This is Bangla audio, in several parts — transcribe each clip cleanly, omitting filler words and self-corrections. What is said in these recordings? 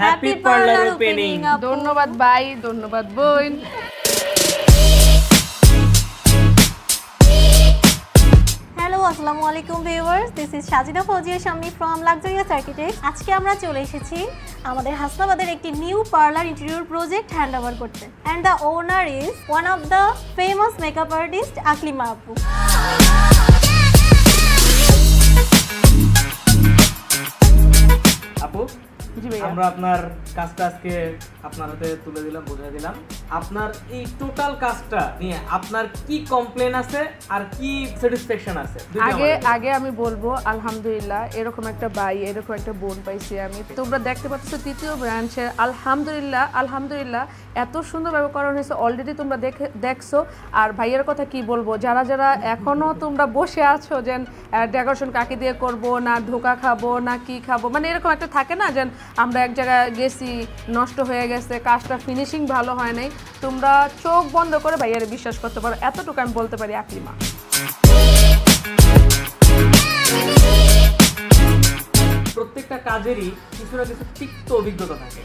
Happy parlour opening. ধন্যবাদ ভাই, ধন্যবাদ বোন। হ্যালো, আসসালামু আলাইকুম viewers, this is Sajida Fouzia Shammi from luxurious architects. আজকে আমরা চলে এসেছি আমাদের হাসনাবাদের একটি new parlour interior project hand over করতে, and the owner is one of the famous makeup artist Aklima আপু। আপু, আমরা আপনার কাজটা আজকে আপনার হাতে তুলে দিলাম, বুঝিয়ে দিলাম। আপনার এই টোটাল কাজটা নিয়ে আপনার কি কমপ্লেন আছে আর কি স্যাটিসফ্যাকশন আছে? আগে আমি বলবো আলহামদুলিল্লাহ, এরকম একটা ভাই, এরকম একটা বোন পাইছি আমি। তোমরা দেখতে পাচ্ছ তৃতীয় ব্রাঞ্চের আলহামদুলিল্লাহ এত সুন্দরভাবে করা হয়েছে। অলরেডি তোমরা দেখছো। আর ভাইয়ের কথা কি বলবো, যারা এখনো তোমরা বসে আছো যে ডেকোরেশন কাকে দিয়ে করব, না ধোকা খাবো না কি খাবো, মানে এরকম একটা থাকে না যে আমরা এক জায়গায় গেছি, নষ্ট হয়ে গেছে, কাজটা ফিনিশিং ভালো হয় নাই, তোমরা চোখ বন্ধ করে ভাইয়ের বিশ্বাস করতে পারো, এতটুকু আমি বলতে পারি আকলিমা। প্রত্যেকটা কাজেরই কিছু না কিছু তিক্ত অভিজ্ঞতা থাকে।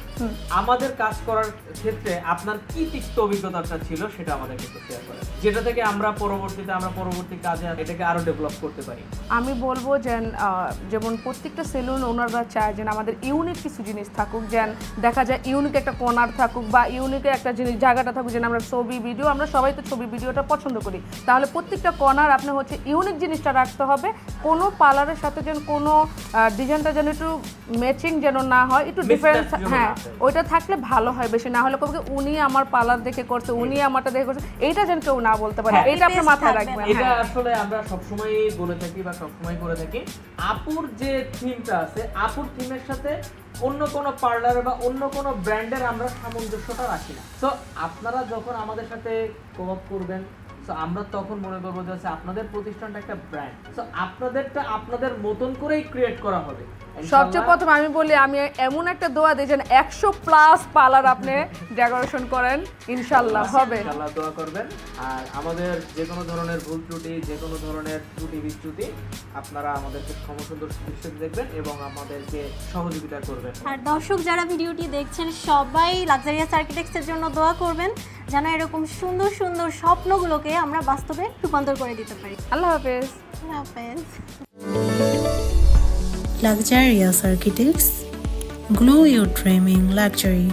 আমাদের কাজ করার ক্ষেত্রে আপনার কি তিক্ত অভিজ্ঞতাটা ছিল সেটা আমাদেরকে একটু শেয়ার করেন, যেটা থেকে আমরা পরবর্তী কাজে এটাকে আরো ডেভেলপ করতে পারি। আমি বলবো যেমন প্রত্যেকটা সেলুন ওনাররা চায় যেন আমাদের ইউনিক কিছু জিনিস থাকুক, যেন দেখা যায় ইউনিক একটা কর্নার থাকুক বা ইউনিক একটা জিনিস জায়গাটা থাকুক, যেন আমরা ছবি ভিডিও, আমরা সবাই তো ছবি ভিডিওটা পছন্দ করি, তাহলে প্রত্যেকটা কর্নার আপনি হচ্ছে ইউনিক জিনিসটা রাখতে হবে। কোনো পার্লারের সাথে যেন কোনো ডিজাইনটা যেন একটু ম্যাচিং যেন না হয়, একটু ডিফারেন্স, হ্যাঁ ওইটা থাকলে ভালো হয় বেশি। না হলে কবে উনি আমার পার্লার দেখে করছে, উনি আমারটা দেখে করছে, এইটা যেন কেউ না বলতে পারে, এটা আপনি মাথায় রাখবেন। এটা আসলে আমরা সবসময় বলে থাকি বা সবসময় করে থাকি, আপুর যে থিমটা আছে, আপুর থিমের সাথে অন্য কোনো পার্লার বা অন্য কোনো ব্র্যান্ডের আমরা সামঞ্জস্যতা রাখি না। তো আপনারা যখন আমাদের সাথে কোঅপ করবেন, তো আমরা তখন মনে করবো যে আপনাদের প্রতিষ্ঠানটা একটা ব্র্যান্ড, তো আপনাদেরটা আপনাদের মতন করেই ক্রিয়েট করা হবে। সবচেয়ে প্রথম আমি বলি, আমি এমন একটা দোয়া দিই যেন 100+ পার্লার আপনি ডেকোরেশন করেন, ইনশাআল্লাহ হবে। ইনশাআল্লাহ দোয়া করবেন। আর আমাদের যে কোনো ধরনের ভুল ত্রুটি, যে কোনো ধরনের ত্রুটি বিচ্যুতি আপনারা আমাদেরকে ক্ষমাসুন্দর দৃষ্টিতে দেখবেন এবং আমাদেরকে সহযোগিতা করবেন। আর দর্শক যারা ভিডিওটি দেখছেন সবাই লাক্সারিয়াস আর্কিটেক্টসের জন্য দোয়া করবেন, যেন এরকম সুন্দর সুন্দর স্বপ্নগুলোকে আমরা বাস্তবে রূপান্তর করে দিতে পারি। আল্লাহ হাফেজ। আল্লাহ হাফেজ। Luxurious Architects, glow your dreaming luxury.